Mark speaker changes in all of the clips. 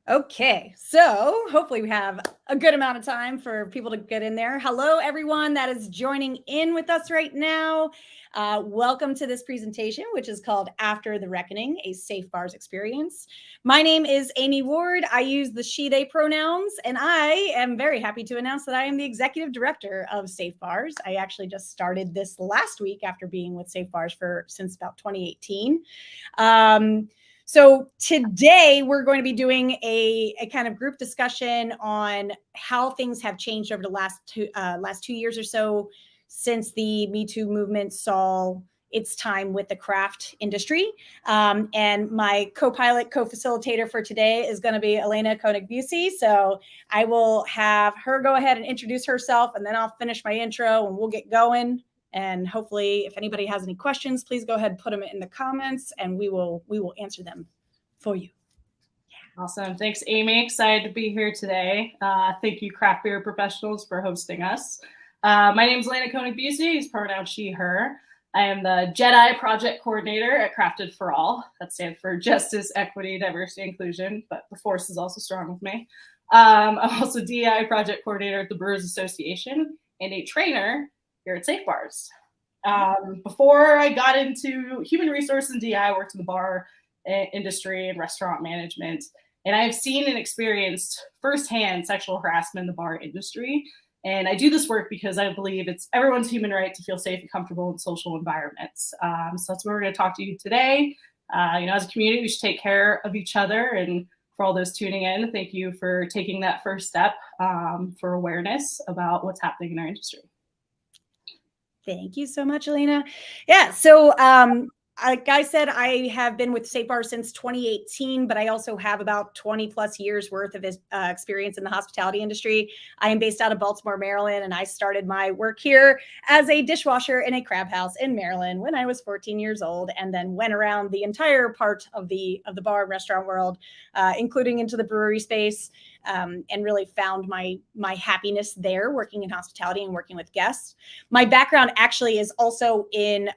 Speaker 1: Okay, so hopefully we have a good amount of time for people to get in there. Hello, everyone that is joining in with us right now. Welcome to this presentation, which is called After the Reckoning, a Safe Bars Experience. My name is Amy Ward. I use the she, they pronouns, and I am very happy to announce that I am the executive director of Safe Bars. I actually just started this last week after being with Safe Bars since about 2018. So today we're going to be doing a kind of group discussion on how things have changed over the last 2 years or so since the Me Too movement saw its time with the craft industry. And my co-pilot, co-facilitator for today is going to be Elena Koenig-Busey. So I will have her go ahead and introduce herself, and then I'll finish my intro and we'll get going. And hopefully, if anybody has any questions, please go ahead and put them in the comments, and we will answer them for you.
Speaker 2: Yeah. Awesome. Thanks, Amy. Excited to be here today. Thank you, craft beer professionals, for hosting us. My name is Elena Koenig-Busey. It's pronounced she, her. I am the JEDI project coordinator at Crafted for All. That stands for Justice, Equity, Diversity, Inclusion, but the force is also strong with me. I'm also DEI project coordinator at the Brewers Association and a trainer here at Safe Bars. Before I got into human resource and DI, I worked in the bar industry and restaurant management, and I've seen and experienced firsthand sexual harassment in the bar industry. And I do this work because I believe it's everyone's human right to feel safe and comfortable in social environments. So that's what we're going to talk to you today. As a community, we should take care of each other. And for all those tuning in, thank you for taking that first step for awareness about what's happening in our industry.
Speaker 1: Thank you so much, Elena. Yeah, so like I said, I have been with Safe Bars since 2018, but I also have about 20 plus years worth of experience in the hospitality industry. I am based out of Baltimore, Maryland, and I started my work here as a dishwasher in a crab house in Maryland when I was 14 years old, and then went around the entire part of the bar and restaurant world, including into the brewery space, and really found my happiness there, working in hospitality and working with guests. My background actually is also in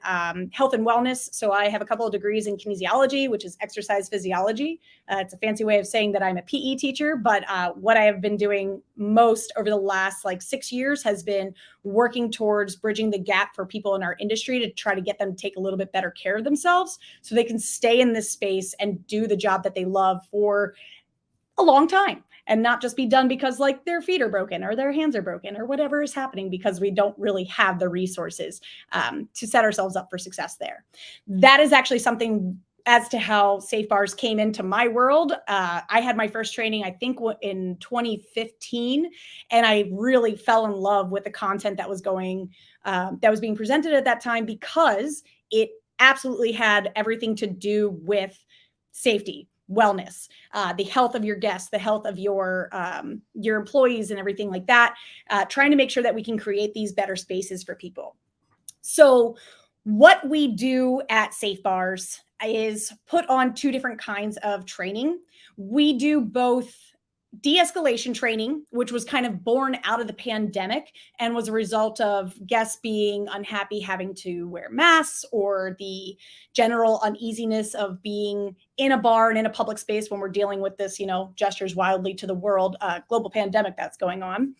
Speaker 1: health and wellness. So I have a couple of degrees in kinesiology, which is exercise physiology. It's a fancy way of saying that I'm a PE teacher, but what I have been doing most over the last 6 years has been working towards bridging the gap for people in our industry to try to get them to take a little bit better care of themselves so they can stay in this space and do the job that they love for a long time, and not just be done because their feet are broken or their hands are broken or whatever is happening, because we don't really have the resources to set ourselves up for success there. That is actually something as to how Safe Bars came into my world. I had my first training, I think, in 2015, and I really fell in love with the content that was being presented at that time, because it absolutely had everything to do with safety, wellness, the health of your guests, the health of your employees and everything like that, trying to make sure that we can create these better spaces for people. So what we do at Safe Bars is put on two different kinds of training. We do both de-escalation training, which was kind of born out of the pandemic and was a result of guests being unhappy having to wear masks, or the general uneasiness of being in a bar and in a public space when we're dealing with this, gestures wildly to the world, global pandemic that's going on.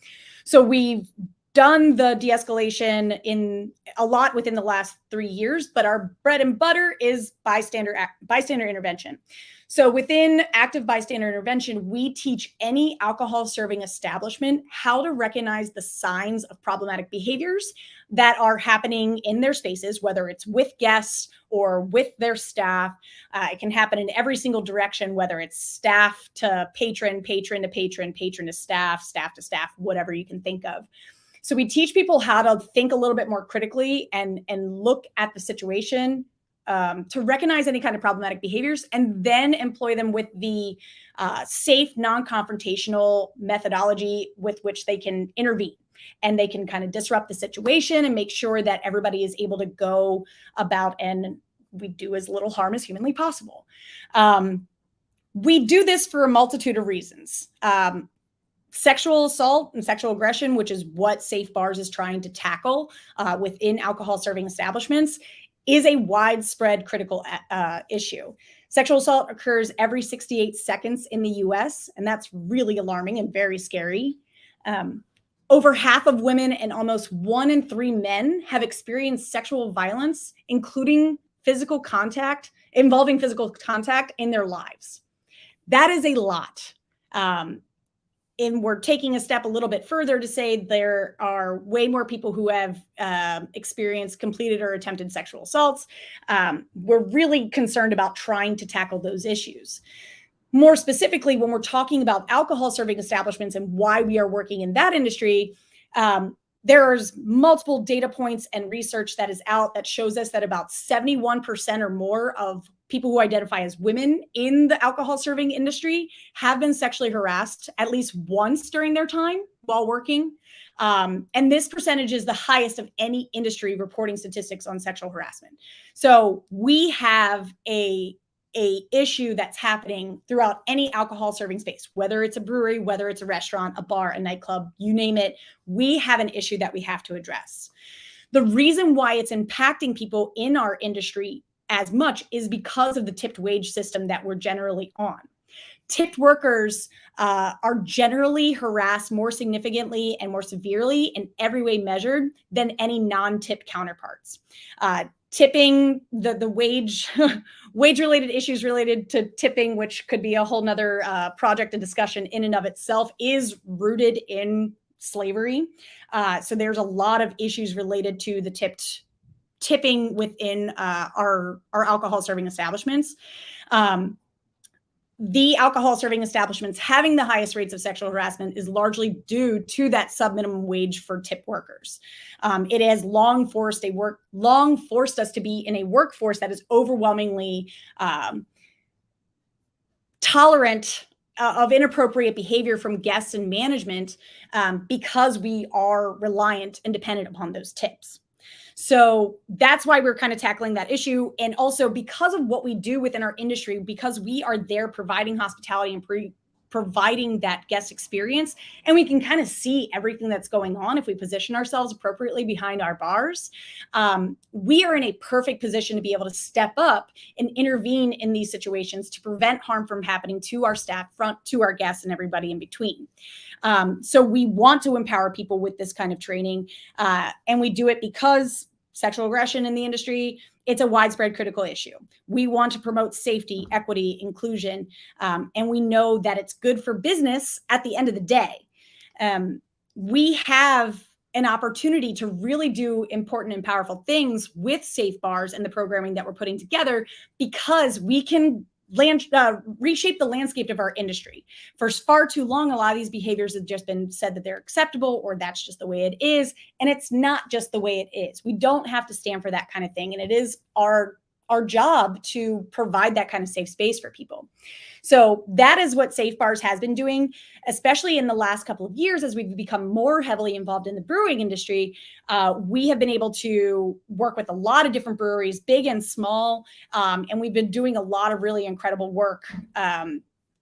Speaker 1: So we've done the de-escalation in a lot within the last 3 years, but our bread and butter is bystander intervention. So within active bystander intervention, we teach any alcohol serving establishment how to recognize the signs of problematic behaviors that are happening in their spaces, whether it's with guests or with their staff. It can happen in every single direction, whether it's staff to patron, patron to patron, patron to staff, staff to staff, whatever you can think of. So we teach people how to think a little bit more critically and look at the situation, to recognize any kind of problematic behaviors, and then employ them with the safe, non-confrontational methodology with which they can intervene. And they can kind of disrupt the situation and make sure that everybody is able to go about and we do as little harm as humanly possible. We do this for a multitude of reasons. Sexual assault and sexual aggression, which is what Safe Bars is trying to tackle within alcohol serving establishments, is a widespread critical issue. Sexual assault occurs every 68 seconds in the US, and that's really alarming and very scary. Over half of women and almost 1 in 3 men have experienced sexual violence, including involving physical contact in their lives. That is a lot. And we're taking a step a little bit further to say there are way more people who have experienced completed or attempted sexual assaults. We're really concerned about trying to tackle those issues. More specifically, when we're talking about alcohol serving establishments and why we are working in that industry, there's multiple data points and research that is out that shows us that about 71% or more of people who identify as women in the alcohol serving industry have been sexually harassed at least once during their time while working. And this percentage is the highest of any industry reporting statistics on sexual harassment. So we have a issue that's happening throughout any alcohol serving space, whether it's a brewery, whether it's a restaurant, a bar, a nightclub, you name it, we have an issue that we have to address. The reason why it's impacting people in our industry as much is because of the tipped wage system that we're generally on. Tipped workers are generally harassed more significantly and more severely in every way measured than any non-tipped counterparts. Tipping, the wage related issues related to tipping, which could be a whole nother project and discussion in and of itself, is rooted in slavery. So there's a lot of issues related to the tipping within our alcohol serving establishments. The alcohol serving establishments having the highest rates of sexual harassment is largely due to that sub-minimum wage for tip workers. It has long forced us to be in a workforce that is overwhelmingly tolerant of inappropriate behavior from guests and management because we are reliant and dependent upon those tips. So that's why we're kind of tackling that issue. And also because of what we do within our industry, because we are there providing hospitality and providing that guest experience, and we can kind of see everything that's going on if we position ourselves appropriately behind our bars, we are in a perfect position to be able to step up and intervene in these situations to prevent harm from happening to our staff, to our guests, and everybody in between. So we want to empower people with this kind of training, and we do it because sexual aggression in the industry, it's a widespread critical issue. We want to promote safety, equity, inclusion, and we know that it's good for business at the end of the day. We have an opportunity to really do important and powerful things with Safe Bars and the programming that we're putting together because we can reshape the landscape of our industry. For far too long, a lot of these behaviors have just been said that they're acceptable or that's just the way it is. And it's not just the way it is. We don't have to stand for that kind of thing. And it is our job to provide that kind of safe space for people. So that is what Safe Bars has been doing, especially in the last couple of years as we've become more heavily involved in the brewing industry. We have been able to work with a lot of different breweries, big and small, and we've been doing a lot of really incredible work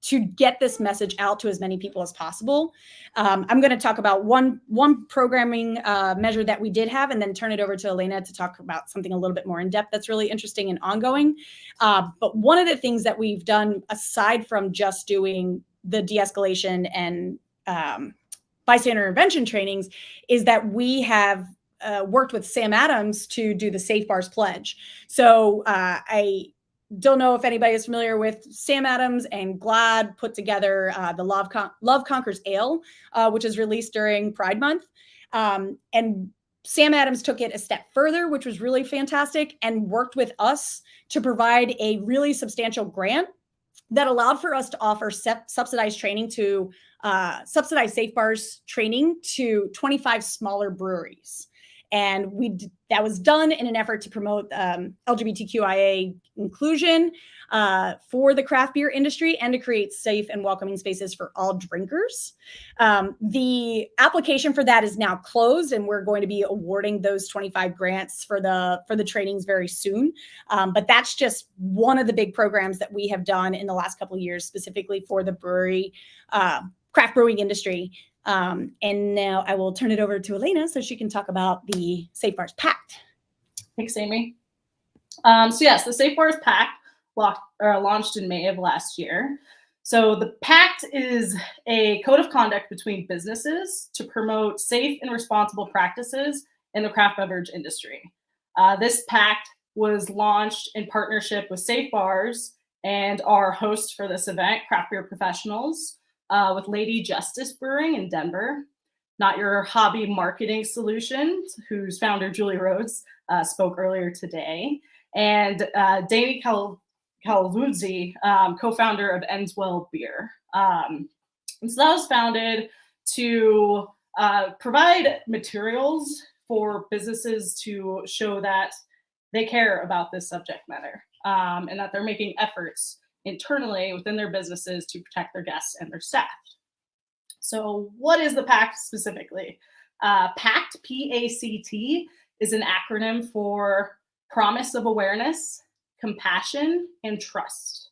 Speaker 1: to get this message out to as many people as possible. I'm going to talk about one programming measure that we did have and then turn it over to Elena to talk about something a little bit more in depth that's really interesting and ongoing. But one of the things that we've done, aside from just doing the de-escalation and bystander intervention trainings, is that we have worked with Sam Adams to do the Safe Bars Pledge. So I don't know if anybody is familiar with Sam Adams and GLAD put together the Love Conquers Ale, which is released during Pride Month. And Sam Adams took it a step further, which was really fantastic, and worked with us to provide a really substantial grant that allowed for us to offer subsidized training to subsidized Safe Bars training to 25 smaller breweries. And that was done in an effort to promote LGBTQIA inclusion for the craft beer industry and to create safe and welcoming spaces for all drinkers. The application for that is now closed, and we're going to be awarding those 25 grants for the trainings very soon. But that's just one of the big programs that we have done in the last couple of years, specifically for the craft brewing industry. And now I will turn it over to Elena so she can talk about the Safe Bars Pact.
Speaker 2: Thanks, Amy. So yes, the Safe Bars Pact launched in May of last year. So the pact is a code of conduct between businesses to promote safe and responsible practices in the craft beverage industry. This pact was launched in partnership with Safe Bars and our host for this event, Craft Beer Professionals, with Lady Justice Brewing in Denver. Not Your Hobby Marketing Solutions, whose founder, Julie Rhodes, spoke earlier today, and Danny Calavuzzi, co-founder of Enswell Beer. And so that was founded to provide materials for businesses to show that they care about this subject matter, and that they're making efforts internally within their businesses to protect their guests and their staff. So what is the PACT specifically? PACT, P-A-C-T, is an acronym for Promise of Awareness, Compassion, and Trust.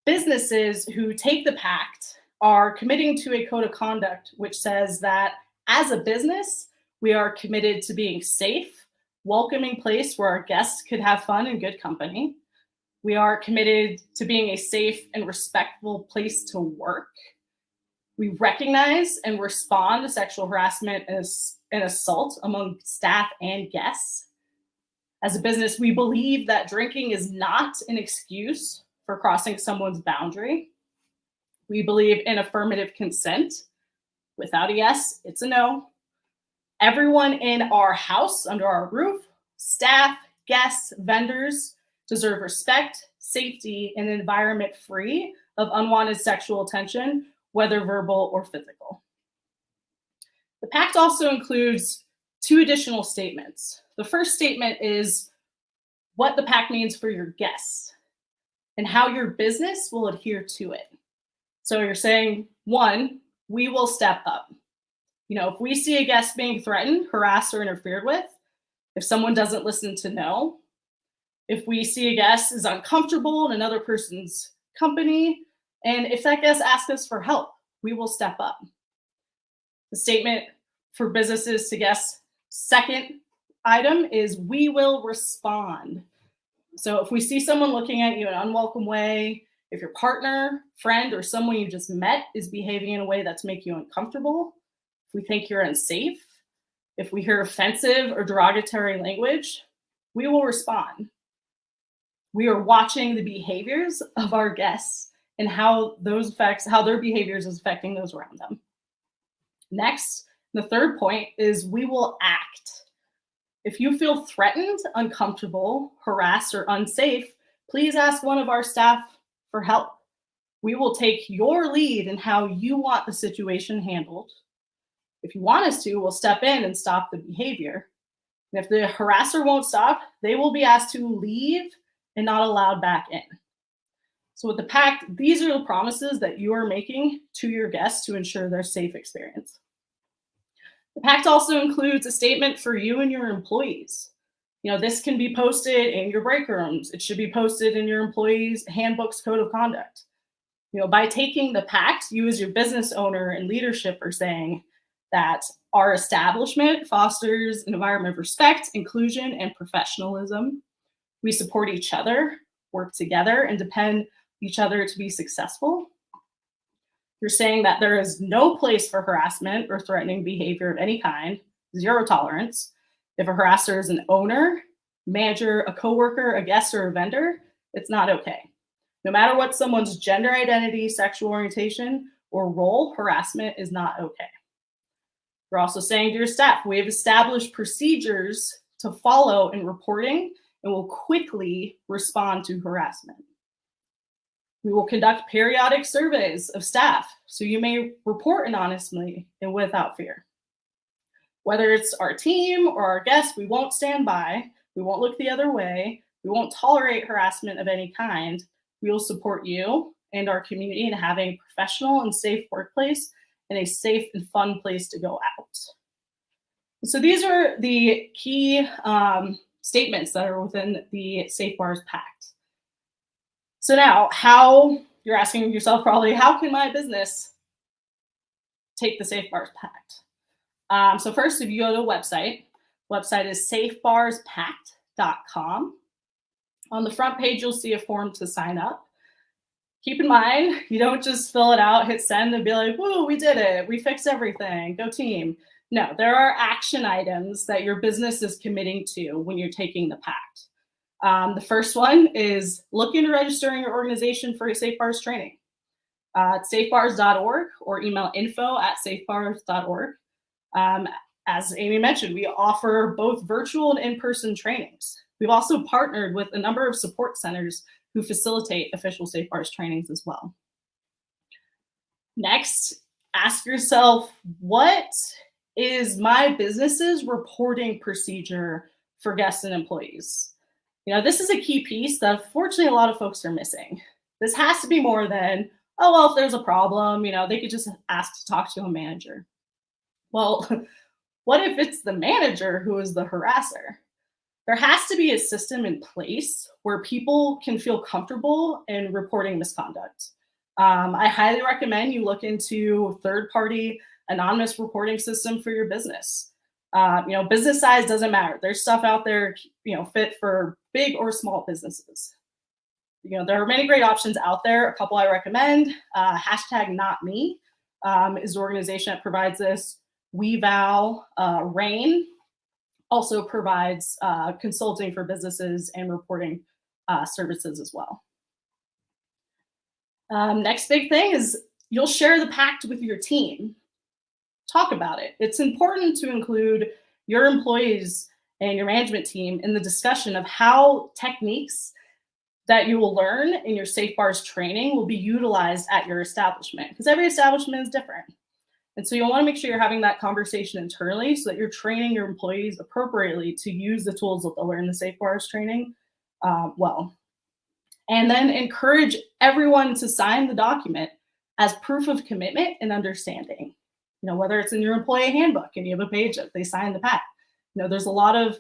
Speaker 2: Businesses who take the PACT are committing to a code of conduct which says that as a business, we are committed to being safe, welcoming place where our guests could have fun and good company. We are committed to being a safe and respectful place to work. We recognize and respond to sexual harassment and assault among staff and guests. As a business, we believe that drinking is not an excuse for crossing someone's boundary. We believe in affirmative consent. Without a yes, it's a no. Everyone in our house, under our roof, staff, guests, vendors, deserve respect, safety, and an environment free of unwanted sexual attention, whether verbal or physical. The pact also includes two additional statements. The first statement is what the pact means for your guests and how your business will adhere to it. So you're saying, one, we will step up. If we see a guest being threatened, harassed, or interfered with, if someone doesn't listen to no, if we see a guest is uncomfortable in another person's company, and if that guest asks us for help, we will step up. The statement for businesses to guests, second item is we will respond. So if we see someone looking at you in an unwelcome way, if your partner, friend, or someone you just met is behaving in a way that's making you uncomfortable, if we think you're unsafe, if we hear offensive or derogatory language, we will respond. We are watching the behaviors of our guests and how their behaviors is affecting those around them. Next, the third point is we will act. If you feel threatened, uncomfortable, harassed, or unsafe, please ask one of our staff for help. We will take your lead in how you want the situation handled. If you want us to, we'll step in and stop the behavior. And if the harasser won't stop, they will be asked to leave and not allowed back in. So with the pact, these are the promises that you are making to your guests to ensure their safe experience. The pact also includes a statement for you and your employees. This can be posted in your break rooms. It should be posted in your employees' handbook's code of conduct. By taking the pact, you as your business owner and leadership are saying that our establishment fosters an environment of respect, inclusion, and professionalism. We support each other, work together, and depend on each other to be successful. You're saying that there is no place for harassment or threatening behavior of any kind, zero tolerance. If a harasser is an owner, manager, a coworker, a guest, or a vendor, it's not okay. No matter what someone's gender identity, sexual orientation, or role, harassment is not okay. You're also saying to your staff, we have established procedures to follow in reporting and will quickly respond to harassment. We will conduct periodic surveys of staff so you may report anonymously and without fear. Whether it's our team or our guests, we won't stand by, we won't look the other way, we won't tolerate harassment of any kind. We will support you and our community in having a professional and safe workplace and a safe and fun place to go out. So these are the key statements that are within the Safe Bars Pact. So now, how, you're asking yourself probably, how can my business take the Safe Bars Pact? So first, if you go to the website is safebarspact.com. On the front page, you'll see a form to sign up. Keep in mind, you don't just fill it out, hit send, and be like, woo, we did it. We fixed everything. Go team. No, there are action items that your business is committing to when you're taking the pact. The first one is look into registering your organization for a Safe Bars training. Safebars.org or email info@safebars.org. As Amy mentioned, we offer both virtual and in-person trainings. We've also partnered with a number of support centers who facilitate official Safe Bars trainings as well. Next, ask yourself, what is my business's reporting procedure for guests and employees? This is a key piece that unfortunately a lot of folks are missing. This has to be more than, oh, well, if there's a problem, they could just ask to talk to a manager. Well, what if it's the manager who is the harasser? There has to be a system in place where people can feel comfortable in reporting misconduct. I highly recommend you look into third-party anonymous reporting system for your business. Business size doesn't matter. There's stuff out there, fit for big or small businesses. There are many great options out there. A couple I recommend. #NotMe is the organization that provides this. WeVow, Rain also provides consulting for businesses and reporting services as well. Next big thing is you'll share the pact with your team. Talk about it. It's important to include your employees and your management team in the discussion of how techniques that you will learn in your Safe Bars training will be utilized at your establishment, because every establishment is different. And so you'll want to make sure you're having that conversation internally so that you're training your employees appropriately to use the tools that they'll learn in the Safe Bars training well. And then encourage everyone to sign the document as proof of commitment and understanding. Whether it's in your employee handbook and you have a page that they sign the pact. There's a lot of,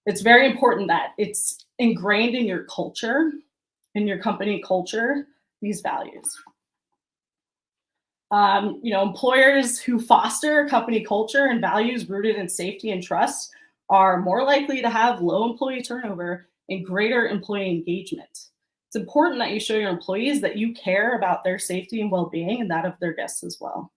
Speaker 2: it's very important that it's ingrained in your culture, in your company culture, these values. Employers who foster company culture and values rooted in safety and trust are more likely to have low employee turnover and greater employee engagement. It's important that you show your employees that you care about their safety and well-being and that of their guests as well.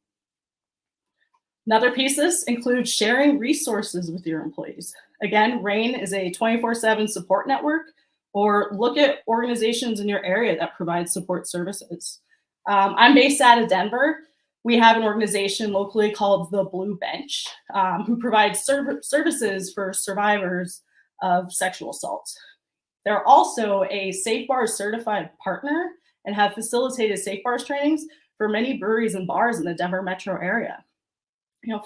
Speaker 2: Another pieces include sharing resources with your employees. Again, RAIN is a 24/7 support network, or look at organizations in your area that provide support services. I'm based out of Denver. We have an organization locally called the Blue Bench, who provides services for survivors of sexual assault. They're also a Safe Bars certified partner and have facilitated Safe Bars trainings for many breweries and bars in the Denver metro area.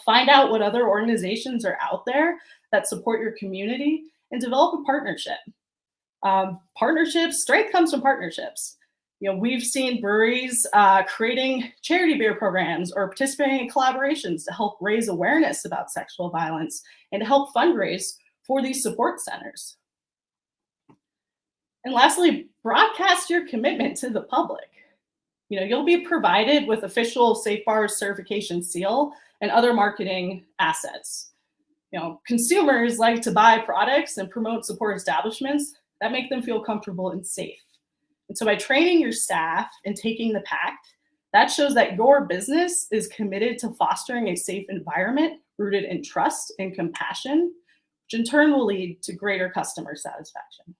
Speaker 2: Find out what other organizations are out there that support your community and develop a partnership. Strength comes from partnerships. We've seen breweries creating charity beer programs or participating in collaborations to help raise awareness about sexual violence and to help fundraise for these support centers. And lastly, broadcast your commitment to the public. You'll be provided with official Safe Bars certification seal and other marketing assets. Consumers like to buy products and promote support establishments that make them feel comfortable and safe. And so by training your staff and taking the pact, that shows that your business is committed to fostering a safe environment rooted in trust and compassion, which in turn will lead to greater customer satisfaction.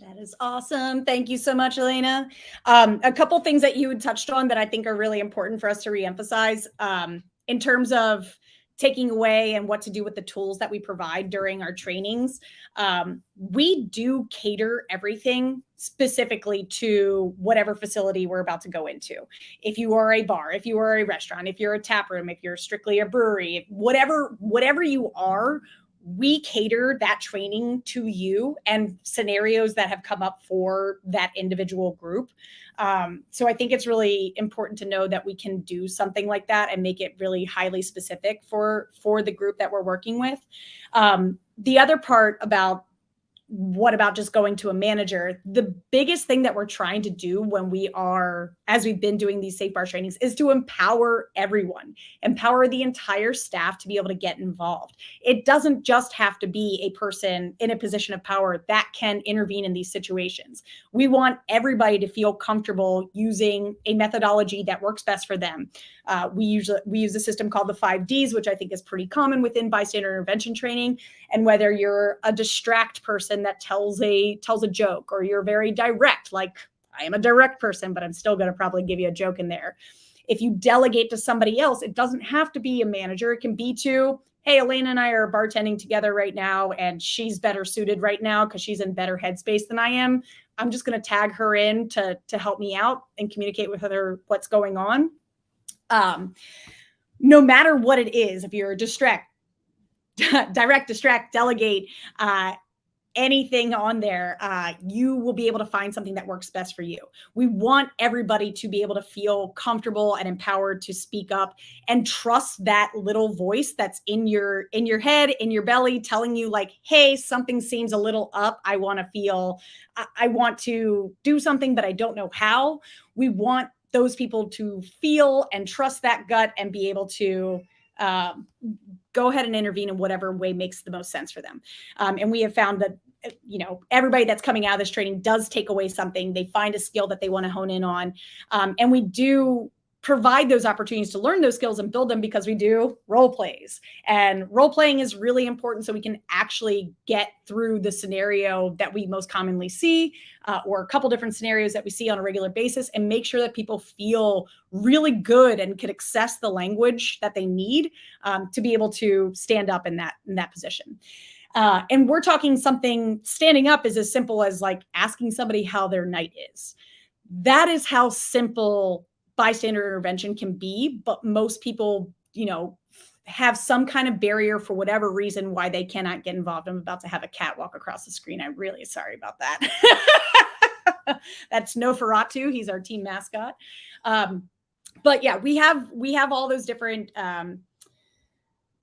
Speaker 1: That is awesome. Thank you so much, Elena. A couple things that you had touched on that I think are really important for us to reemphasize in terms of taking away and what to do with the tools that we provide during our trainings. We do cater everything specifically to whatever facility we're about to go into. If you are a bar, if you are a restaurant, if you're a taproom, if you're strictly a brewery, whatever you are, we cater that training to you and scenarios that have come up for that individual group. So I think it's really important to know that we can do something like that and make it really highly specific for the group that we're working with. The other part about what about just going to a manager? The biggest thing that we're trying to do as we've been doing these safe bar trainings, is to empower everyone, empower the entire staff to be able to get involved. It doesn't just have to be a person in a position of power that can intervene in these situations. We want everybody to feel comfortable using a methodology that works best for them. We use a system called the 5Ds, which I think is pretty common within bystander intervention training. And whether you're a distract person that tells a joke, or you're very direct, like I am a direct person, but I'm still going to probably give you a joke in there. If you delegate to somebody else, it doesn't have to be a manager. It can be to, hey, Elena and I are bartending together right now, and she's better suited right now because she's in better headspace than I am. I'm just going to tag her in to help me out and communicate with her what's going on. No matter what it is, if you're a direct, distract, delegate, anything on there, you will be able to find something that works best for you. We want everybody to be able to feel comfortable and empowered to speak up and trust that little voice that's in your head, in your belly, telling you like, hey, something seems a little up. I want to do something, but I don't know how. We want those people to feel and trust that gut and be able to go ahead and intervene in whatever way makes the most sense for them. And we have found that, everybody that's coming out of this training does take away something. They find a skill that they want to hone in on. And we do provide those opportunities to learn those skills and build them, because we do role plays, and role playing is really important so we can actually get through the scenario that we most commonly see, or a couple different scenarios that we see on a regular basis, and make sure that people feel really good and can access the language that they need to be able to stand up in that position. And we're talking standing up is as simple as like asking somebody how their night is. That is how simple bystander intervention can be, but most people, have some kind of barrier for whatever reason why they cannot get involved. I'm about to have a cat walk across the screen. I'm really sorry about that. That's Noferatu. He's our team mascot. But yeah, we have all those different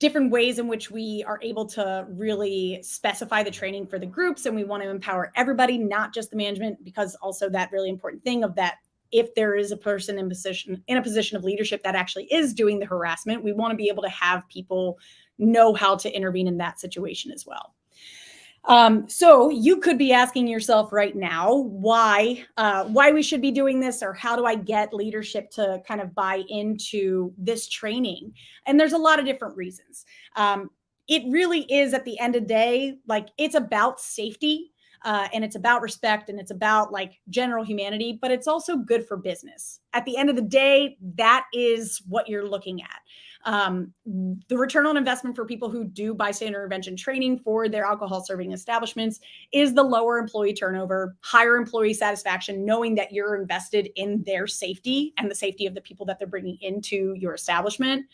Speaker 1: ways in which we are able to really specify the training for the groups. And we want to empower everybody, not just the management, because also that really important thing of that, if there is a person in a position of leadership that actually is doing the harassment, we want to be able to have people know how to intervene in that situation as well. So you could be asking yourself right now why we should be doing this, or how do I get leadership to kind of buy into this training? And there's a lot of different reasons. It really is, at the end of the day, like, it's about safety. And it's about respect, and it's about like general humanity, but it's also good for business. At the end of the day, that is what you're looking at. The return on investment for people who do bystander intervention training for their alcohol serving establishments is the lower employee turnover, higher employee satisfaction, knowing that you're invested in their safety and the safety of the people that they're bringing into your establishment.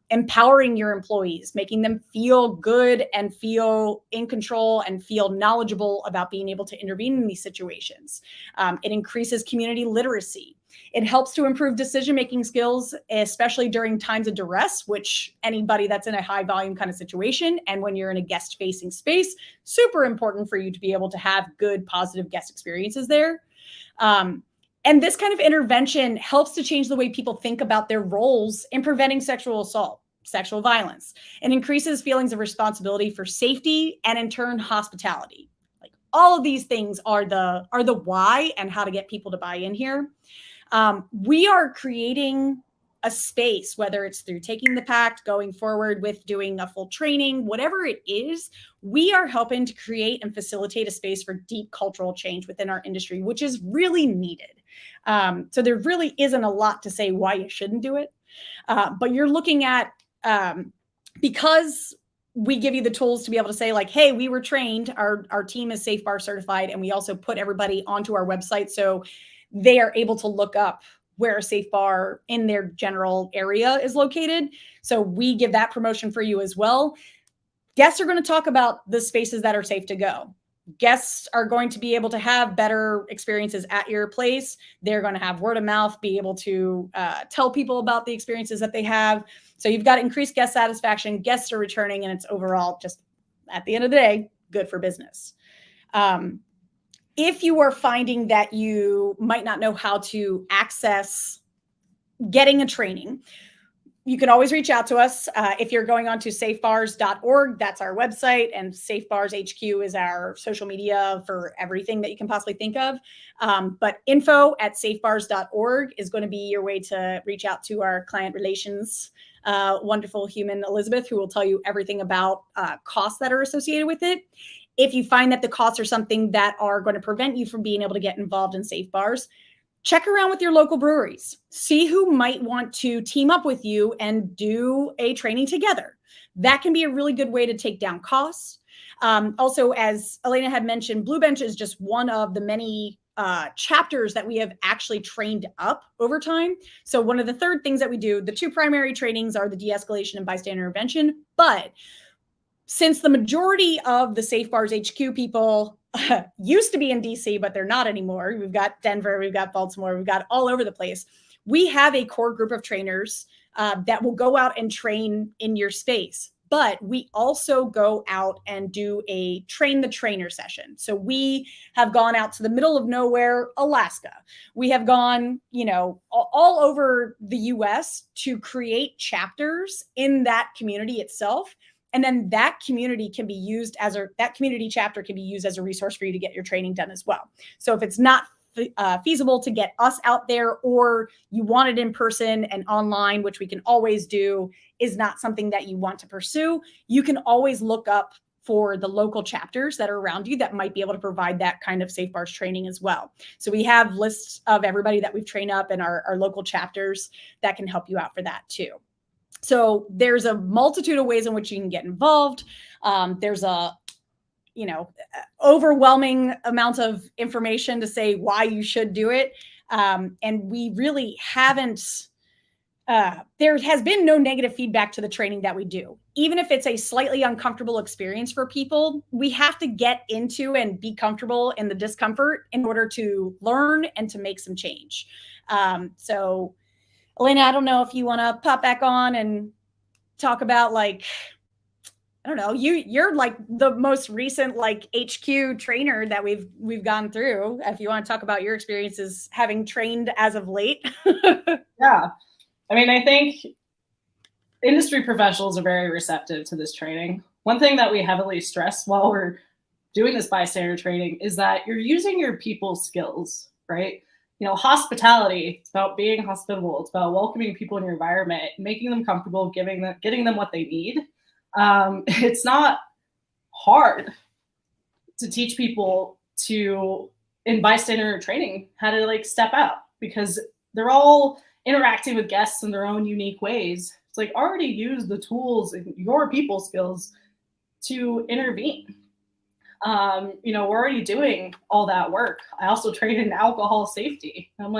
Speaker 1: Empowering your employees, making them feel good and feel in control and feel knowledgeable about being able to intervene in these situations. It increases community literacy. It helps to improve decision-making skills, especially during times of duress, which anybody that's in a high volume kind of situation, and when you're in a guest-facing space, super important for you to be able to have good, positive guest experiences there. And this kind of intervention helps to change the way people think about their roles in preventing sexual assault, sexual violence, and increases feelings of responsibility for safety and, in turn, hospitality. Like, all of these things are the why and how to get people to buy in here. We are creating a space, whether it's through taking the pact, going forward with doing a full training, whatever it is, we are helping to create and facilitate a space for deep cultural change within our industry, which is really needed. So there really isn't a lot to say why you shouldn't do it. But you're looking at, because we give you the tools to be able to say like, hey, we were trained, our team is Safe Bar certified, and we also put everybody onto our website so they are able to look up where a safe bar in their general area is located. So we give that promotion for you as well. Guests are going to talk about the spaces that are safe to go. Guests are going to be able to have better experiences at your place. They're going to have word of mouth, be able to tell people about the experiences that they have. So you've got increased guest satisfaction, guests are returning, and it's overall just, at the end of the day, good for business. If you are finding that you might not know how to access getting a training, you can always reach out to us. If you're going on to safebars.org, that's our website, and SafeBars HQ is our social media for everything that you can possibly think of. But info@safebars.org is going to be your way to reach out to our client relations, wonderful human Elizabeth, who will tell you everything about costs that are associated with it. If you find that the costs are something that are going to prevent you from being able to get involved in Safe Bars, check around with your local breweries. See who might want to team up with you and do a training together. That can be a really good way to take down costs. Also, as Elena had mentioned, Blue Bench is just one of the many chapters that we have actually trained up over time. So one of the third things that we do, the two primary trainings are the de-escalation and bystander intervention. But since the majority of the Safe Bars HQ people used to be in DC, but they're not anymore. We've got Denver, we've got Baltimore, we've got all over the place. We have a core group of trainers that will go out and train in your space. But we also go out and do a train the trainer session. So we have gone out to the middle of nowhere, Alaska. We have gone, all over the US to create chapters in that community itself. And then that community can be used that community chapter can be used as a resource for you to get your training done as well. So if it's not feasible to get us out there, or you want it in person and online, which we can always do, is not something that you want to pursue, you can always look up for the local chapters that are around you that might be able to provide that kind of Safe Bars training as well. So we have lists of everybody that we've trained up in our local chapters that can help you out for that too. So there's a multitude of ways in which you can get involved. There's a, overwhelming amount of information to say why you should do it. And we really haven't, there has been no negative feedback to the training that we do. Even if it's a slightly uncomfortable experience for people, we have to get into and be comfortable in the discomfort in order to learn and to make some change. So Elena, I don't know if you want to pop back on and talk about I don't know, you're like the most recent HQ trainer that we've gone through. If you want to talk about your experiences having trained as of late.
Speaker 2: Yeah. I mean, I think industry professionals are very receptive to this training. One thing that we heavily stress while we're doing this bystander training is that you're using your people skills, right? Hospitality, it's about being hospitable. It's about welcoming people in your environment, making them comfortable, getting them what they need. It's not hard to teach people in bystander training, how to step out, because they're all interacting with guests in their own unique ways. It's already use the tools and your people skills to intervene. We're already doing all that work. I also train in alcohol safety. I'm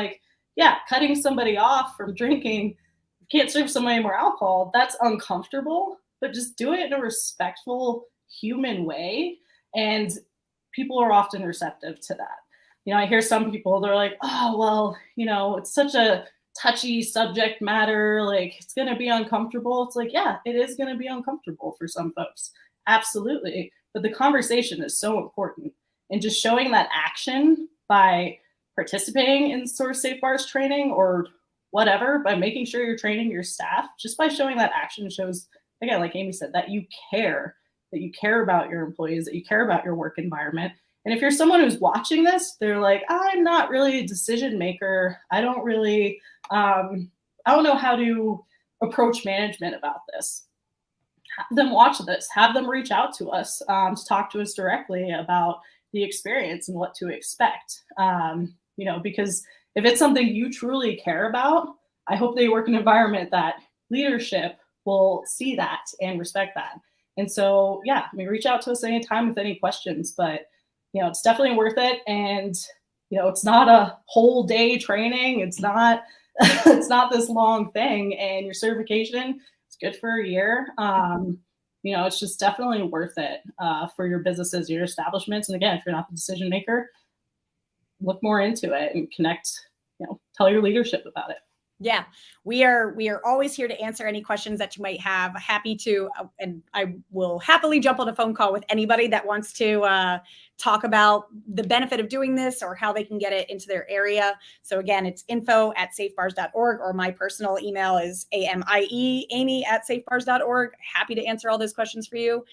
Speaker 2: cutting somebody off from drinking, you can't serve somebody more alcohol. That's uncomfortable, but just do it in a respectful, human way. And people are often receptive to that. I hear some people, they're like, oh, well, it's such a touchy subject matter. It's going to be uncomfortable. It's yeah, it is going to be uncomfortable for some folks. Absolutely. But the conversation is so important, and just showing that action by participating in Source Safe Bars training or whatever, by making sure you're training your staff, just by showing that action shows, again, like Amy said, that you care about your employees, that you care about your work environment. And if you're someone who's watching this, they're like, I'm not really a decision maker. I don't really, I don't know how to approach management about this. Have them watch this, have them reach out to us to talk to us directly about the experience and what to expect. Because if it's something you truly care about, I hope they work in an environment that leadership will see that and respect that. And so, yeah, reach out to us anytime with any questions, but, it's definitely worth it. And, it's not a whole day training. It's not, it's not this long thing, and your certification, good for a year. It's just definitely worth it for your businesses, your establishments. And again, if you're not the decision maker, look more into it and connect, tell your leadership about it.
Speaker 1: Yeah, we are always here to answer any questions that you might have. Happy to, and I will happily jump on a phone call with anybody that wants to talk about the benefit of doing this or how they can get it into their area. So again, it's info@safebars.org, or my personal email is amy@safebars.org. Happy to answer all those questions for you.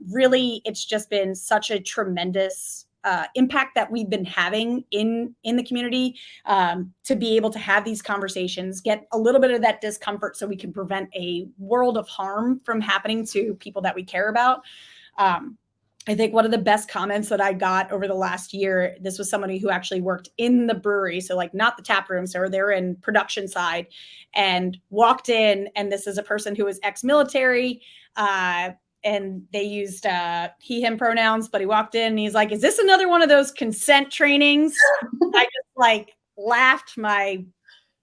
Speaker 1: Really, it's just been such a tremendous impact that we've been having in the community, to be able to have these conversations, get a little bit of that discomfort so we can prevent a world of harm from happening to people that we care about. I think one of the best comments that I got over the last year, this was somebody who actually worked in the brewery, so like not the tap room, so they're in production side, and walked in, and this is a person who was ex-military, and they used he, him pronouns, but he walked in and he's like, "Is this another one of those consent trainings?" I just like laughed my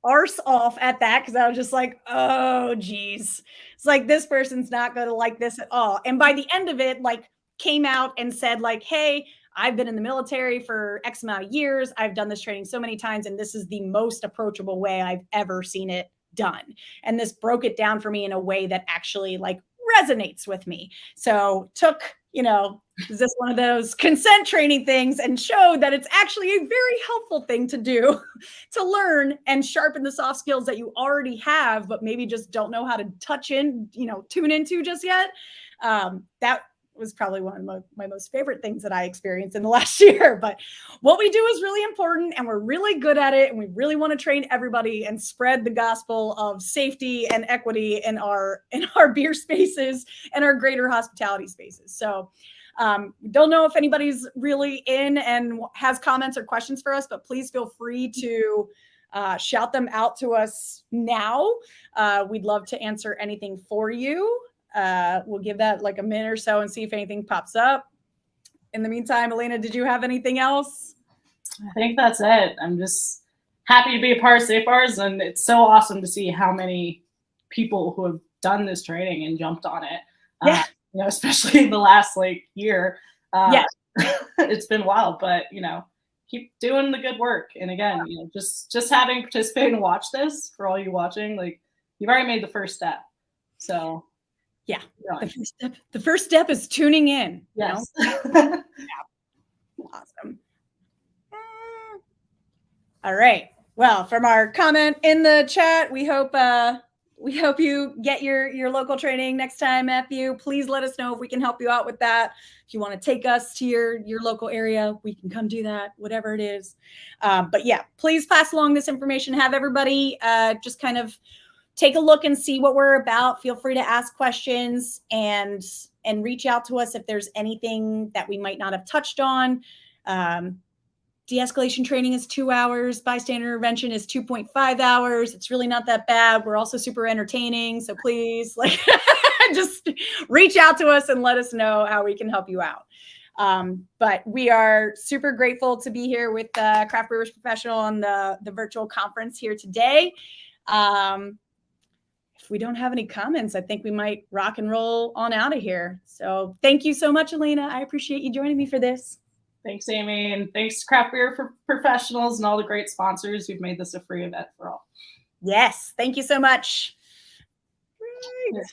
Speaker 1: arse off at that, because I was just like, oh geez. It's like, this person's not going to like this at all. And by the end of it, like, came out and said like, hey, I've been in the military for X amount of years. I've done this training so many times, and this is the most approachable way I've ever seen it done. And this broke it down for me in a way that actually like resonates with me. So took, is this one of those consent training things, and showed that it's actually a very helpful thing to do to learn and sharpen the soft skills that you already have, but maybe just don't know how to tune into just yet. That was probably one of my most favorite things that I experienced in the last year. But what we do is really important, and we're really good at it. And we really want to train everybody and spread the gospel of safety and equity in our beer spaces and our greater hospitality spaces. So don't know if anybody's really in and has comments or questions for us, but please feel free to shout them out to us now. We'd love to answer anything for you. We'll give that like a minute or so and see if anything pops up. In the meantime, Elena, did you have anything else?
Speaker 2: I think that's it. I'm just happy to be a part of Safe Bars, and it's so awesome to see how many people who have done this training and jumped on it.
Speaker 1: Yeah.
Speaker 2: Especially the last year.
Speaker 1: Yeah.
Speaker 2: It's been wild, but keep doing the good work. And again, just having participated and watch this, for all you watching, like, you've already made the first step. So
Speaker 1: yeah, the first step is tuning in.
Speaker 2: Yes.
Speaker 1: Yeah. Awesome. All right. Well, from our comment in the chat, we hope you get your local training next time, Matthew. Please let us know if we can help you out with that. If you want to take us to your local area, we can come do that, whatever it is. But yeah, please pass along this information. Have everybody just kind of take a look and see what we're about. Feel free to ask questions and reach out to us if there's anything that we might not have touched on. De-escalation training is 2 hours. Bystander intervention is 2.5 hours. It's really not that bad. We're also super entertaining. So please, just reach out to us and let us know how we can help you out. But we are super grateful to be here with Craft Brewers Professional on the virtual conference here today. If we don't have any comments, I think we might rock and roll on out of here. So thank you so much, Elena. I appreciate you joining me for this.
Speaker 2: Thanks, Amy. And thanks to Craft Beer Professionals and all the great sponsors who've made this a free event for all.
Speaker 1: Yes. Thank you so much. Right.